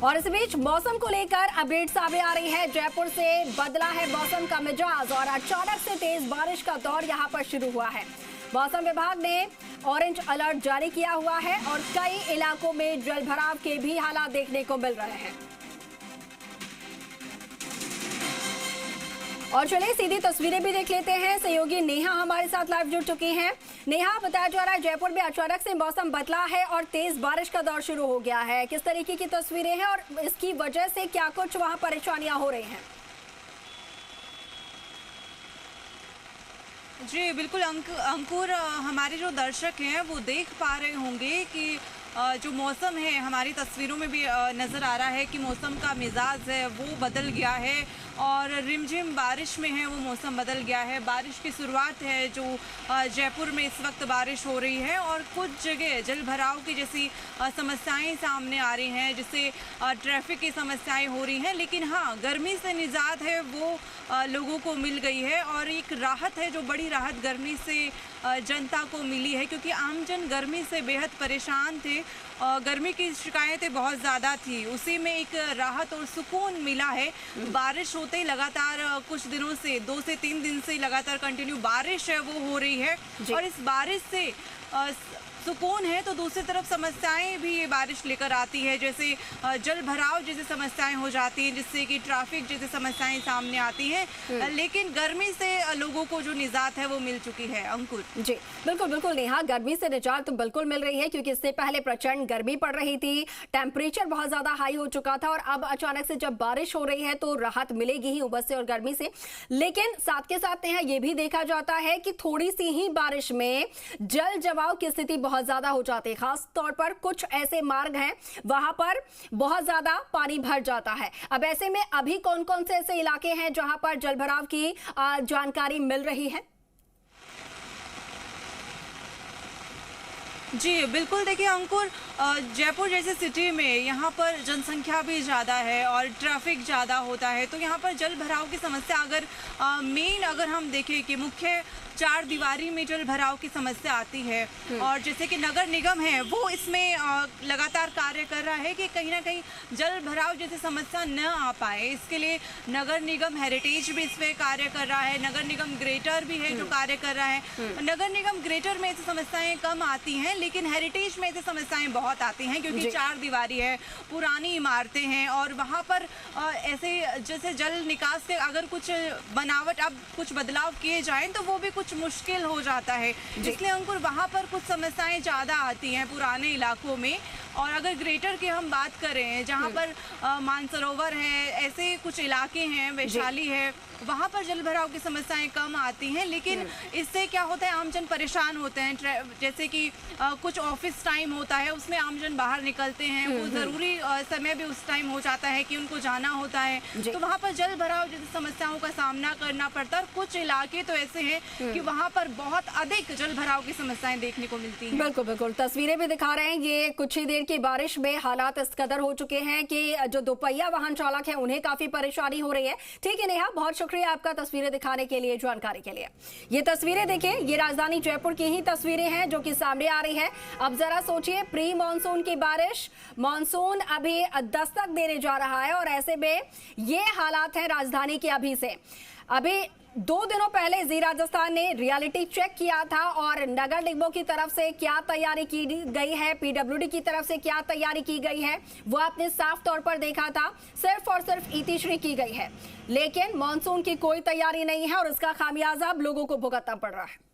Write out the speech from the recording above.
और इस बीच मौसम को लेकर अपडेट सामने आ रही है। जयपुर से बदला है मौसम का मिजाज और अचानक से तेज बारिश का दौर यहां पर शुरू हुआ है। मौसम विभाग ने ऑरेंज अलर्ट जारी किया हुआ है और कई इलाकों में जलभराव के भी हालात देखने को मिल रहे हैं। और चलिए सीधी तस्वीरें भी देख लेते हैं। सहयोगी नेहा हमारे साथ लाइव जुड़ चुकी हैं। नेहा, बताया जा रहा है जयपुर में अचानक से मौसम बदला है और तेज बारिश का दौर शुरू हो गया है। किस तरीके की तस्वीरें हैं और इसकी वजह से क्या कुछ वहां परेशानियां हो रही हैं? जी बिल्कुल अंकुर, हमारे जो दर्शक हैं वो देख पा रहे होंगे कि जो मौसम है हमारी तस्वीरों में भी नज़र आ रहा है कि मौसम का मिजाज है वो बदल गया है और रिमझिम बारिश में है वो मौसम बदल गया है। बारिश की शुरुआत है जो जयपुर में इस वक्त बारिश हो रही है और कुछ जगह जल भराव की जैसी समस्याएं सामने आ रही हैं, जिससे ट्रैफिक की समस्याएं हो रही हैं। लेकिन हाँ, गर्मी से निजात है वो लोगों को मिल गई है और एक राहत है, जो बड़ी राहत गर्मी से जनता को मिली है, क्योंकि आमजन गर्मी से बेहद परेशान थे। गर्मी की शिकायतें बहुत ज़्यादा थी, उसी में एक राहत और सुकून मिला है। बारिश होते ही लगातार कुछ दिनों से 2 से 3 दिन से लगातार कंटिन्यू बारिश है वो हो रही है और इस बारिश से सुकून है तो दूसरी तरफ समस्याएं भी ये बारिश लेकर आती है, जैसे जल भराव जैसी समस्याएं हो जाती हैं, जिससे कि ट्रैफिक जैसी समस्याएं सामने आती हैं। लेकिन गर्मी से लोगों को जो निजात है वो मिल चुकी है। अंकुर जी बिल्कुल बिल्कुल नेहा, गर्मी से निजात तो बिल्कुल मिल रही है, क्योंकि इससे पहले प्रचंड गर्मी पड़ रही थी, टेम्परेचर बहुत ज्यादा हाई हो चुका था और अब अचानक से जब बारिश हो रही है तो राहत मिलेगी ही उमस से और गर्मी से। लेकिन साथ के साथ नेहा ये भी देखा जाता है कि थोड़ी सी ही बारिश में जल जमाव की स्थिति बहुत ज्यादा हो जाती है। खास तौर पर कुछ ऐसे मार्ग हैं वहां पर बहुत ज्यादा पानी भर जाता है। अब ऐसे में अभी कौन कौन से ऐसे इलाके हैं जहां पर जलभराव की जानकारी मिल रही है? जी बिल्कुल, देखिए अंकुर, जयपुर जैसे सिटी में यहाँ पर जनसंख्या भी ज़्यादा है और ट्रैफिक ज़्यादा होता है, तो यहाँ पर जल भराव की समस्या अगर हम देखें कि मुख्य 4 दीवारी में जल भराव की समस्या आती है और जैसे कि नगर निगम है वो इसमें लगातार कार्य कर रहा है कि कहीं ना कहीं जल भराव जैसी समस्या न आ पाए। इसके लिए नगर निगम हेरिटेज भी इस पर कार्य कर रहा है, नगर निगम ग्रेटर भी है जो कार्य कर रहा है। नगर निगम ग्रेटर में ऐसी समस्याएं कम आती हैं, लेकिन हेरिटेज में ऐसी समस्याएं बहुत आती हैं, क्योंकि 4 दीवारी है, पुरानी इमारतें हैं और वहाँ पर ऐसे जैसे जल निकास के अगर कुछ बनावट अब कुछ बदलाव किए जाएं तो वो भी कुछ मुश्किल हो जाता है। इसलिए अंकुर वहाँ पर कुछ समस्याएं ज़्यादा आती हैं पुराने इलाकों में। और अगर ग्रेटर की हम बात करें, जहाँ पर मानसरोवर है, ऐसे कुछ इलाके हैं, वैशाली है, वहाँ पर जल भराव की समस्याएं कम आती हैं। लेकिन इससे क्या होता है, आमजन परेशान होते हैं। जैसे कि कुछ ऑफिस टाइम होता है, उसमें आमजन बाहर निकलते हैं, वो ज़रूरी समय भी उस टाइम हो जाता है कि उनको जाना होता है, तो वहाँ पर जल भराव जैसी समस्याओं का सामना करना पड़ता है। और कुछ इलाके तो ऐसे हैं कि वहाँ पर बहुत अधिक जल भराव की समस्याएं देखने को मिलती हैं। बिल्कुल बिल्कुल, तस्वीरें भी दिखा रहे हैं। ये कुछ ही देर की बारिश में हालात इस कदर हो चुके हैं कि जो दोपहिया वाहन चालक है उन्हें काफी परेशानी हो रही है। ठीक है नेहा, बहुत शुक्रिया आपका तस्वीरें दिखाने के लिए, जानकारी के लिए। ये तस्वीरें देखिए, ये राजधानी जयपुर की ही तस्वीरें हैं जो कि सामने आ रही है। अब जरा सोचिए, प्री मानसून की बारिश, मानसून अभी दस्तक देने जा रहा है और ऐसे में ये हालात हैं राजधानी के अभी से। अभी 2 दिनों पहले जी राजस्थान ने रियलिटी चेक किया था और नगर निगमों की तरफ से क्या तैयारी की गई है, पीडब्ल्यूडी की तरफ से क्या तैयारी की गई है, वो आपने साफ तौर पर देखा था। सिर्फ और सिर्फ इतिश्री की गई है, लेकिन मानसून की कोई तैयारी नहीं है और इसका खामियाजा अब लोगों को भुगतना पड़ रहा है।